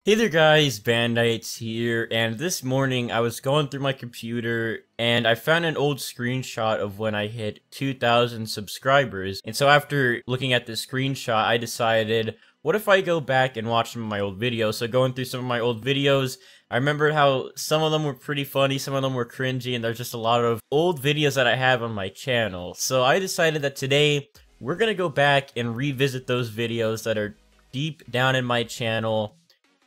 Hey there guys, Bandites here, and this morning I was going through my computer and I found an old screenshot of when I hit 2,000 subscribers. And so after looking at this screenshot, I decided, what if I go back and watch some of my old videos? So going through some of my old videos, I remembered how some of them were pretty funny, some of them were cringy, and there's just a lot of old videos that I have on my channel. So I decided that today, we're gonna go back and revisit those videos that are deep down in my channel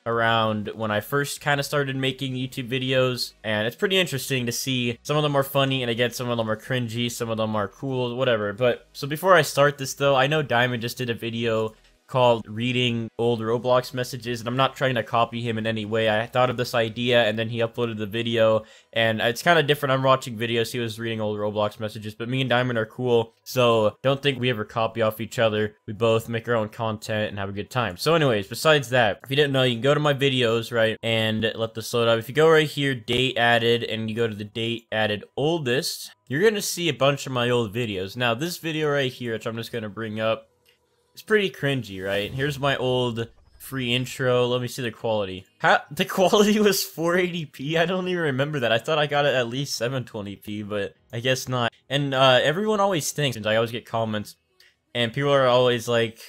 around when I first kind of started making YouTube videos, and it's pretty interesting to see. Some of them are funny, and again, some of them are cringy, some of them are cool, whatever. But, so before I start this though, I know Diamond just did a video called reading old Roblox messages, and I'm not trying to copy him in any way. I thought of this idea, and then he uploaded the video, and it's kind of different. I'm watching videos, he was reading old Roblox messages, but me and Diamond are cool, so don't think we ever copy off each other. We both make our own content and have a good time. So anyways, besides that, if you didn't know, you can go to my videos, right, and let this load up. If you go right here, date added, and you go to the date added oldest, you're gonna see a bunch of my old videos. Now, this video right here, which I'm just gonna bring up, it's pretty cringy, right? Here's my old free intro. Let me see the quality. The quality was 480p? I don't even remember that. I thought I got it at least 720p, but I guess not. And everyone always thinks, and I always get comments, and people are always like,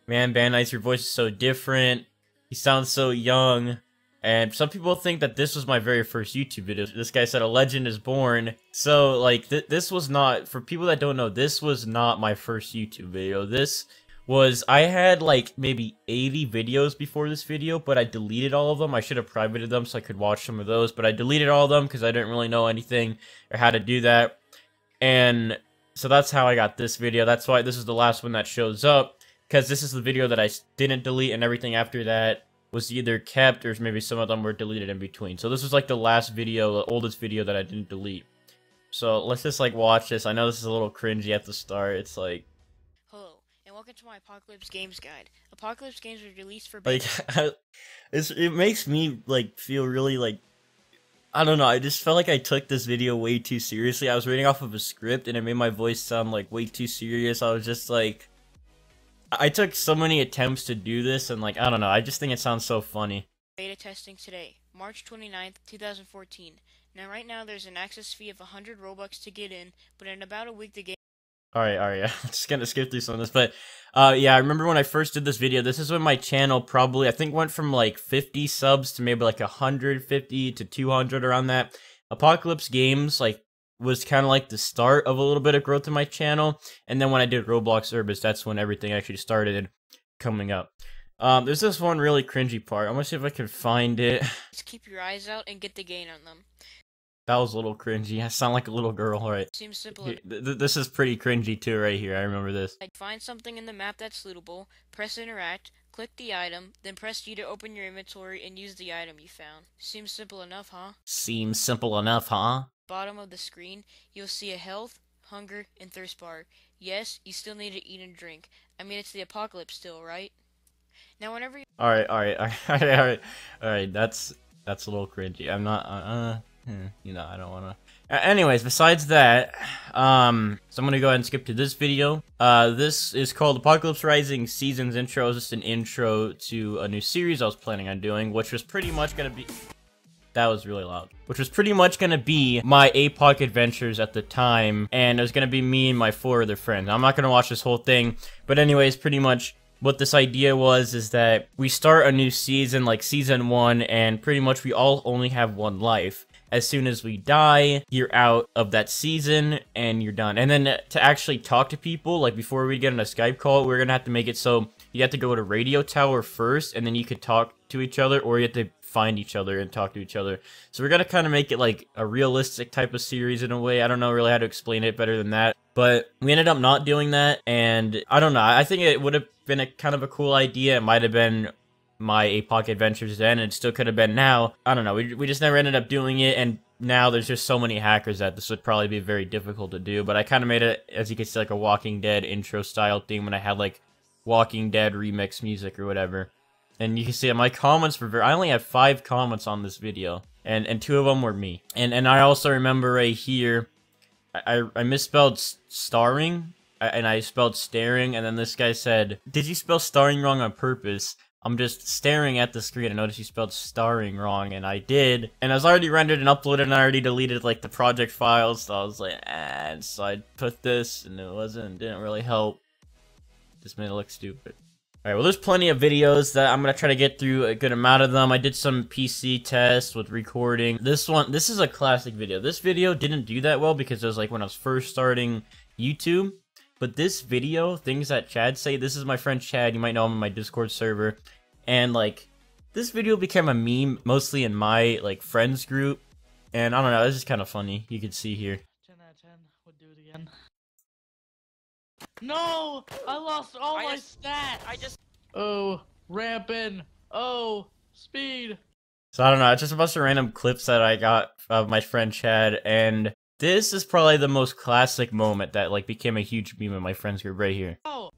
man, Bandites, your voice is so different. You sound so young. And some people think that this was my very first YouTube video. This guy said, a legend is born. So, like, this was not, for people that don't know, this was not my first YouTube video. I had like maybe 80 videos before this video, but I deleted all of them. I should have privated them so I could watch some of those, but I deleted all of them because I didn't really know anything or how to do that. And so that's how I got this video. That's why this is the last one that shows up, because this is the video that I didn't delete, and everything after that was either kept or maybe some of them were deleted in between. So this was like the last video, the oldest video that I didn't delete. So let's just like watch this. I know this is a little cringy at the start. It's like, Hello, and welcome to my Apocalypse Games Guide. Apocalypse Games was released for like beta. it makes me like feel really like, I don't know, I just felt like I took this video way too seriously. I was reading off of a script and it made my voice sound like way too serious. I was just like, I took so many attempts to do this, and like, I don't know, I just think it sounds so funny. Beta testing today, March 29th, 2014. Now right now there's an access fee of 100 Robux to get in, but in about a week the game... Alright, yeah. I'm just gonna skip through some of this, but, yeah, I remember when I first did this video, this is when my channel probably, I think, went from, like, 50 subs to maybe, like, 150 to 200, around that. Apocalypse Games, like, was kind of like the start of a little bit of growth in my channel, and then when I did Roblox Urbis, that's when everything actually started coming up. There's this one really cringy part. I'm gonna see if I can find it. Just keep your eyes out and get the gain on them. That was a little cringy. I sound like a little girl, right? Seems simple. This is pretty cringy too, right here. I remember this. Like, find something in the map that's lootable, press interact, click the item, then press G to open your inventory and use the item you found. Seems simple enough, huh? Seems simple enough, huh? Bottom of the screen, you'll see a health, hunger, and thirst bar. Yes, you still need to eat and drink. I mean, it's the apocalypse still, right? Now, whenever you... Alright, that's a little cringy. I'm not, you know, I don't wanna... Anyways, besides that, so I'm gonna go ahead and skip to this video. This is called Apocalypse Rising Seasons Intro. It's just an intro to a new series I was planning on doing, which was pretty much gonna be... That was really loud. Which was pretty much gonna be my APOC adventures at the time, and it was gonna be me and my 4 other friends. I'm not gonna watch this whole thing, but anyways, pretty much what this idea was is that we start a new season, like season 1, and pretty much we all only have one life. As soon as we die, you're out of that season, and you're done. And then to actually talk to people, like before we get on a Skype call, we're gonna have to make it so you have to go to radio tower first, and then you could talk to each other, or you have to find each other and talk to each other. So we're gonna kind of make it like a realistic type of series in a way. I don't know really how to explain it better than that, but we ended up not doing that, and I don't know, I think it would have been a kind of a cool idea. It might have been my APOC adventures then, and it still could have been now. I don't know, we just never ended up doing it, and now there's just so many hackers that this would probably be very difficult to do. But I kind of made it, as you can see, like a Walking Dead intro style theme when I had like Walking Dead remix music or whatever. And you can see my comments were I only had 5 comments on this video, and 2 of them were me. And I also remember right here, I misspelled starring, and I spelled staring, and then this guy said, "Did you spell starring wrong on purpose?" I'm just staring at the screen. I noticed you spelled starring wrong, and I did. And it was already rendered and uploaded, and I already deleted, like, the project files, so I was like, and so I put this, and didn't really help. Just made it look stupid. Alright, well, there's plenty of videos that I'm gonna try to get through a good amount of them. I did some PC tests with recording. This is a classic video. This video didn't do that well because it was, like, when I was first starting YouTube. But this video, things that Chad say, this is my friend Chad, you might know him on my Discord server, and, like, this video became a meme, mostly in my, like, friends group, and I don't know, it's just kind of funny, you can see here. 10 out of 10, would do it again. No! I lost all my stats! Oh, ramping! Oh, speed! So I don't know, it's just a bunch of random clips that I got of my friend Chad, and this is probably the most classic moment that, like, became a huge meme in my friends group right here. Oh,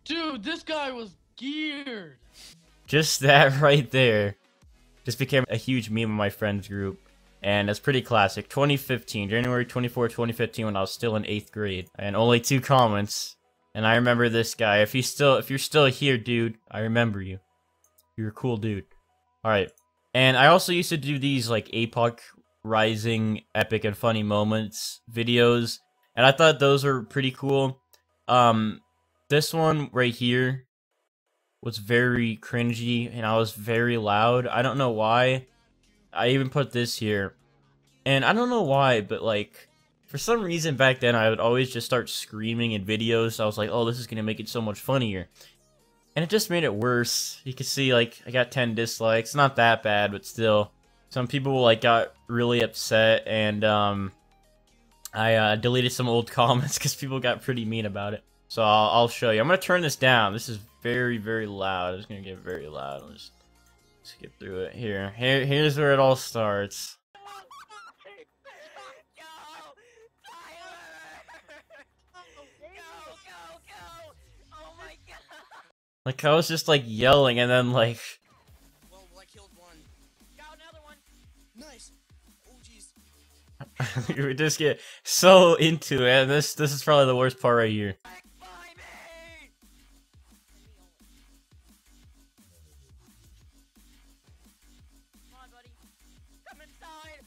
dude, this guy was geared! Just that right there just became a huge meme in my friends group, and it's pretty classic. 2015, January 24, 2015, when I was still in 8th grade, and only 2 comments, and I remember this guy. If you're still here, dude, I remember you. You're a cool dude. Alright, and I also used to do these, like, POC Rising epic and funny moments videos, and I thought those were pretty cool. This one right here was very cringy, and I was very loud. I don't know why. I even put this here, and I don't know why, but, like, for some reason back then I would always just start screaming in videos. I was like, oh, this is gonna make it so much funnier, and it just made it worse. You can see, like, I got 10 dislikes. Not that bad, but still. Some people, like, got really upset, and I deleted some old comments because people got pretty mean about it. So I'll show you. I'm gonna turn this down. This is very, very loud. It's gonna get very loud. Let's skip through it here. Here's where it all starts. Like, I was just, like, yelling, and then, like... Well, I killed one. Got another one. Nice. Oh, jeez. We just get so into it, and this is probably the worst part right here. Come on, buddy. Come inside.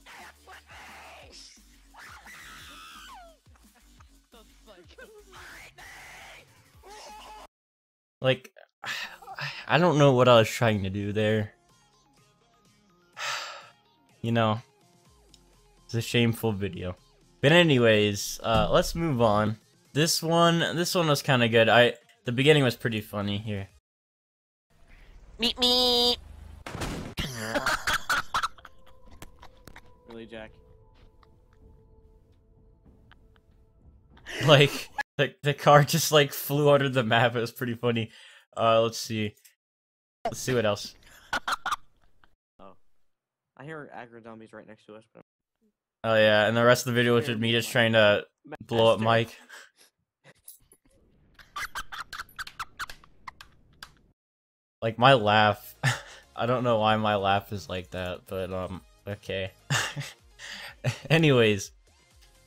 Dance with me. Like, I don't know what I was trying to do there. You know, it's a shameful video. But anyways, let's move on. This one was kind of good. The beginning was pretty funny here. Meet me. Really, Jack? Like, the car just, like, flew under the map. It was pretty funny. Let's see. Let's see what else. Oh. I hear aggro zombies right next to us, but... Oh yeah, and the rest of the video was just me just trying to blow up Mike. Like, my laugh, I don't know why my laugh is like that, but, okay. Anyways,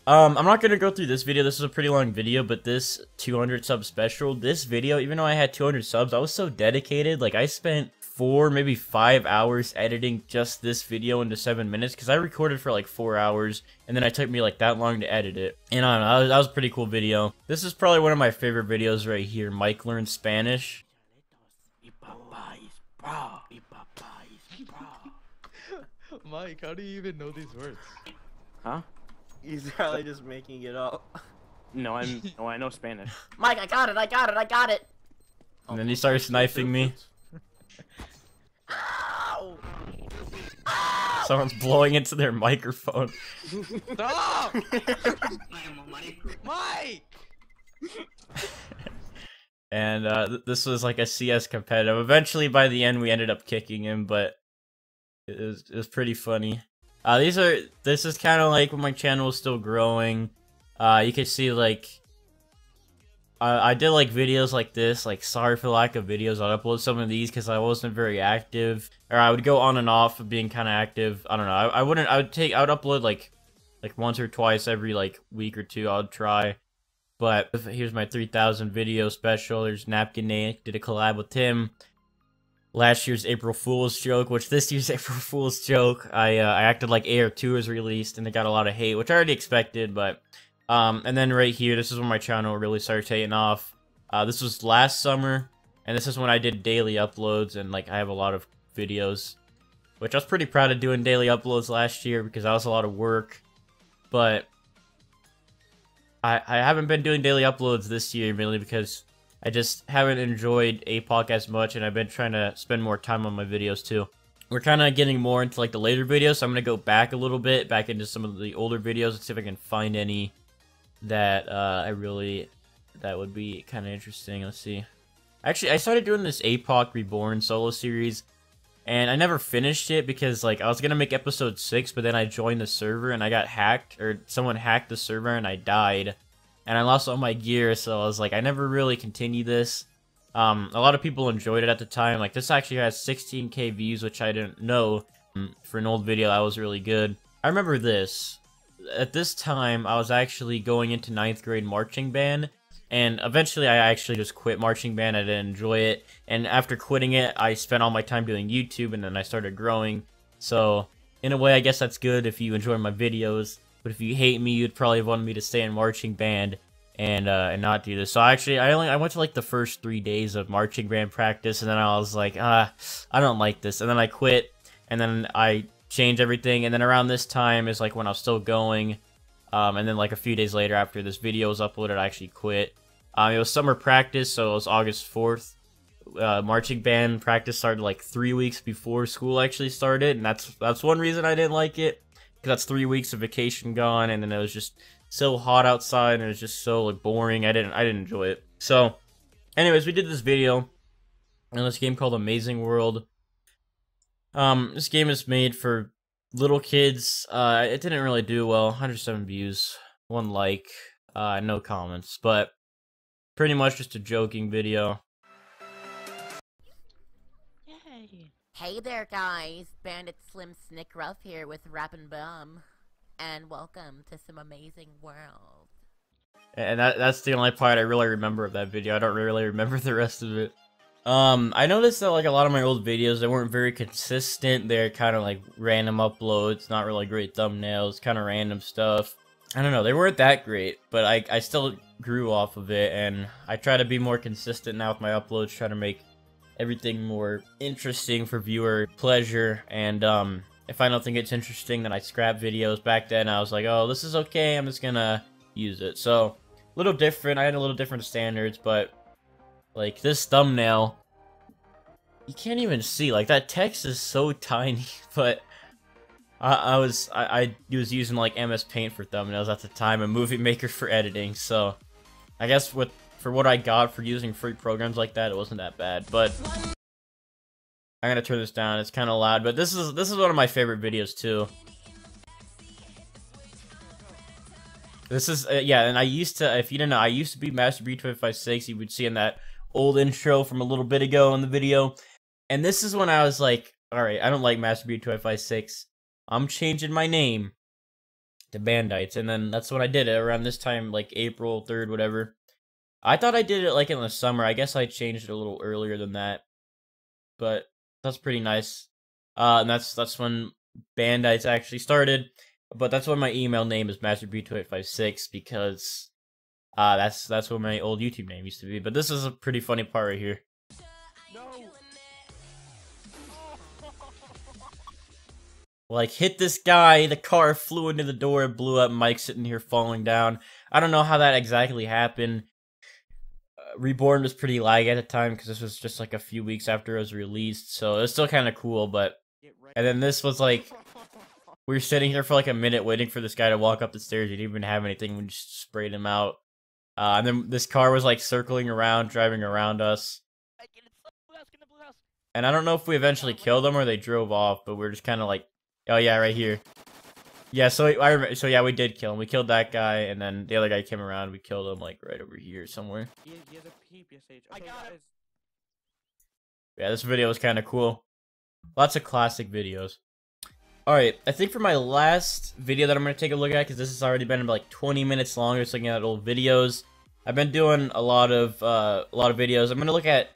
I'm not gonna go through this video. This is a pretty long video, but this 200 sub special, this video, even though I had 200 subs, I was so dedicated. Like, I spent 4, maybe 5 hours editing just this video into 7 minutes, because I recorded for like 4 hours, and then it took me like that long to edit it. And I don't know, that was a pretty cool video. This is probably one of my favorite videos right here. Mike learns Spanish. Mike, how do you even know these words? Huh? He's probably just making it up. No, I know Spanish. Mike, I got it. And then he starts knifing me. Ow! Someone's blowing into their microphone. Stop! Mike! And this was like a CS competitive. Eventually, by the end, we ended up kicking him, but it was pretty funny. This is kind of like when my channel was still growing. You can see, like, I did like videos like this. Like, sorry for the lack of videos. I'd upload some of these because I wasn't very active, or I would go on and off of being kind of active. I don't know. I would upload like once or twice every like week or two. I'd try. But here's my 3,000 video special. There's Napkin Nate, did a collab with him. last year's April Fool's joke, which this year's April Fool's joke, I acted like AR2 was released, and it got a lot of hate, which I already expected, but, and then right here, this is when my channel really started taking off. This was last summer, and this is when I did daily uploads, and, like, I have a lot of videos, which I was pretty proud of doing daily uploads last year, because that was a lot of work, but I haven't been doing daily uploads this year, mainly because I just haven't enjoyed APOC as much, and I've been trying to spend more time on my videos, too. We're kind of getting more into, like, the later videos, so I'm going to go back a little bit, back into some of the older videos, and see if I can find any that, that would be kind of interesting. Let's see. Actually, I started doing this APOC Reborn solo series, and I never finished it because, like, I was going to make episode 6, but then I joined the server, and I got hacked, or someone hacked the server, and I died. And I lost all my gear, so I was like, I never really continued this. A lot of people enjoyed it at the time. Like, this actually has 16k views, which I didn't know. For an old video, that was really good. I remember this. At this time, I was actually going into 9th grade marching band. And eventually, I actually just quit marching band. I didn't enjoy it. And after quitting it, I spent all my time doing YouTube, and then I started growing. So, in a way, I guess that's good if you enjoy my videos. But if you hate me, you'd probably want me to stay in marching band and not do this. So actually, I went to like the first 3 days of marching band practice, and then I was like, I don't like this. And then I quit, and then I changed everything. And then around this time is like when I was still going. And then like a few days later, after this video was uploaded, I actually quit. It was summer practice, so it was August 4th. Marching band practice started like 3 weeks before school actually started, and that's one reason I didn't like it. Because that's 3 weeks of vacation gone, and then it was just so hot outside, and it was just so like boring. I didn't enjoy it. So, anyways, we did this video on this game called Amazing World. This game is made for little kids. It didn't really do well. 107 views, 1 like, no comments, but pretty much just a joking video. Hey there, guys! Bandit Slim Snick Ruff here with Rappin' Bum, and welcome to some amazing world. And that's the only part I really remember of that video. I don't really remember the rest of it. I noticed that like a lot of my old videos, they weren't very consistent. They're kind of like random uploads, not really great thumbnails, kind of random stuff. I don't know, they weren't that great, but I still grew off of it, and I try to be more consistent now with my uploads, try to make everything more interesting for viewer pleasure. And if I don't think it's interesting, then I scrap videos. Back then I was like, oh, this is okay, I'm just gonna use it. So a little different. I had a little different standards, but like this thumbnail, you can't even see, like that text is so tiny. But I was using like MS Paint for thumbnails at the time and Movie Maker for editing, so I guess for what I got for using free programs like that, it wasn't that bad. But I'm gonna turn this down. It's kind of loud, but this is one of my favorite videos too. This is yeah, and I used to, if you didn't know, I used to be Master B2556. You would see in that old intro from a little bit ago in the video, and this is when I was like, all right, I don't like Master B2556. I'm changing my name to Bandites, and then that's when I did it around this time, like April 3rd, whatever. I thought I did it like in the summer. I guess I changed it a little earlier than that, but that's pretty nice. And that's when Bandites actually started. But that's when my email name is MasterB2856 because that's what my old YouTube name used to be. But this is a pretty funny part right here. No. Like, hit this guy, the car flew into the door, it blew up, Mike's sitting here falling down. I don't know how that exactly happened. Reborn was pretty laggy at the time because this was just like a few weeks after it was released, so it was still kind of cool. But and then this was like, we were sitting here for like a minute waiting for this guy to walk up the stairs. He didn't even have anything, we just sprayed him out. And then this car was like circling around, driving around us. And I don't know if we eventually killed them or they drove off, but we're just kind of like, oh yeah, right here. Yeah, so I remember, so yeah, we did kill him. We killed that guy, and then the other guy came around. We killed him like right over here somewhere. Yeah, this video was kind of cool. Lots of classic videos. Alright, I think for my last video that I'm going to take a look at, because this has already been like 20 minutes long, just looking at old videos. I've been doing a lot of videos. I'm going to look at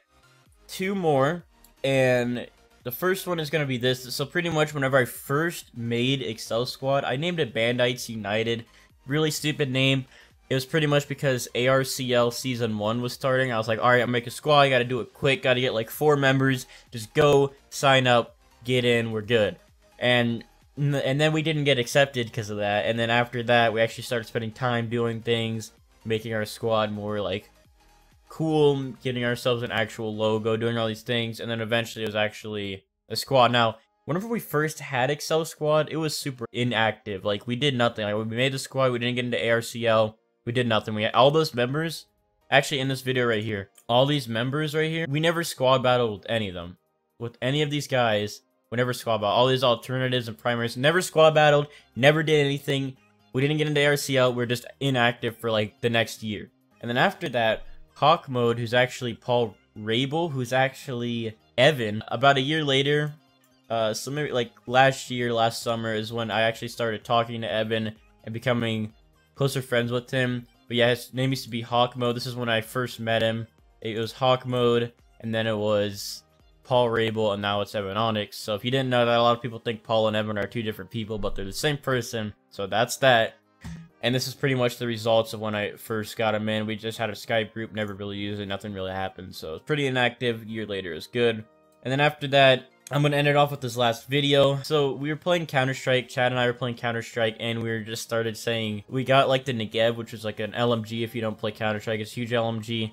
2 more, and the first one is going to be this. So pretty much whenever I first made Excel Squad, I named it Bandites United. Really stupid name. It was pretty much because ARCL Season 1 was starting. I was like, alright, I'm making a squad, I gotta do it quick, gotta get like 4 members, just go, sign up, get in, we're good. And then we didn't get accepted because of that, and then after that, we actually started spending time doing things, making our squad more like cool, getting ourselves an actual logo, doing all these things, and then eventually it was actually a squad. Now, whenever we first had Excel Squad, it was super inactive. Like, we did nothing. Like, we made the squad, we didn't get into ARCL, we did nothing. We had all those members, actually in this video right here, all these members right here, we never squad battled with any of them. With any of these guys, we never squad battled. All these alternatives and primaries, never squad battled, never did anything. We didn't get into ARCL, we were just inactive for like the next year. And then after that, Hawk Mode, who's actually Paul Rabel, who's actually Evan, about a year later, so maybe like last summer is when I actually started talking to Evan and becoming closer friends with him. But yeah, his name used to be Hawk Mode. This is when I first met him. It was Hawk Mode, and then it was Paul Rabel, and now it's Evan Onyx. So if you didn't know that, a lot of people think Paul and Evan are two different people, but they're the same person. So that's that. And this is pretty much the results of when I first got him in. We just had a Skype group, never really used it, nothing really happened. So it's pretty inactive. A year later is good. And then after that, I'm going to end it off with this last video. So we were playing Counter-Strike, Chad and I were playing Counter-Strike, and we just started saying, we got like the Negev, which is like an LMG if you don't play Counter-Strike. It's a huge LMG.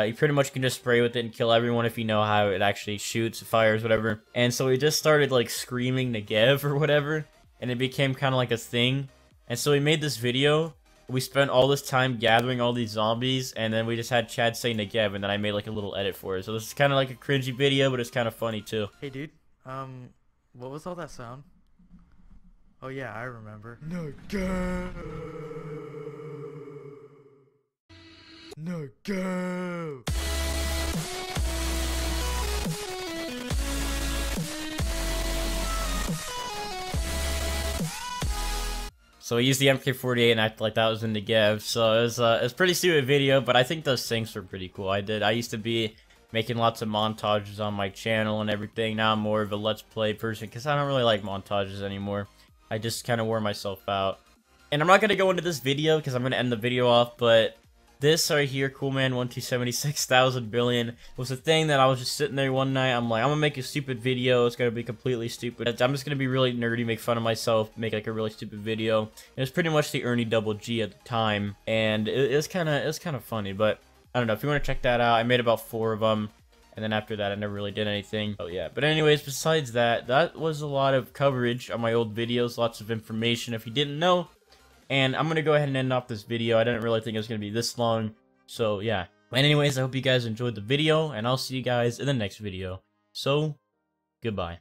You pretty much can just spray with it and kill everyone if you know how it actually shoots, fires, whatever. And so we just started like screaming Negev or whatever, and it became kind of like a thing. And so we made this video. We spent all this time gathering all these zombies, and then we just had Chad say Negev, and then I made like a little edit for it. So this is kind of like a cringy video, but it's kind of funny too. Hey dude, what was all that sound? Oh yeah, I remember. Negev! Negev! So we used the MK48 and acted like that was in the Negev. So it was a pretty stupid video, but I think those syncs were pretty cool. I used to be making lots of montages on my channel and everything. Now I'm more of a Let's Play person because I don't really like montages anymore. I just kind of wore myself out. And I'm not going to go into this video because I'm going to end the video off, but this right here, Coolman1276,000 billion, was a thing that I was just sitting there one night. I'm like, I'm gonna make a stupid video. It's gonna be completely stupid. I'm just gonna be really nerdy, make fun of myself, make like a really stupid video. It was pretty much the Ernie Double G at the time, and it was kind of funny. But I don't know if you want to check that out. I made about 4 of them, and then after that, I never really did anything. Oh yeah. But anyways, besides that, that was a lot of coverage on my old videos. Lots of information if you didn't know. And I'm going to go ahead and end off this video. I didn't really think it was going to be this long. So, yeah. And anyways, I hope you guys enjoyed the video. And I'll see you guys in the next video. So, goodbye.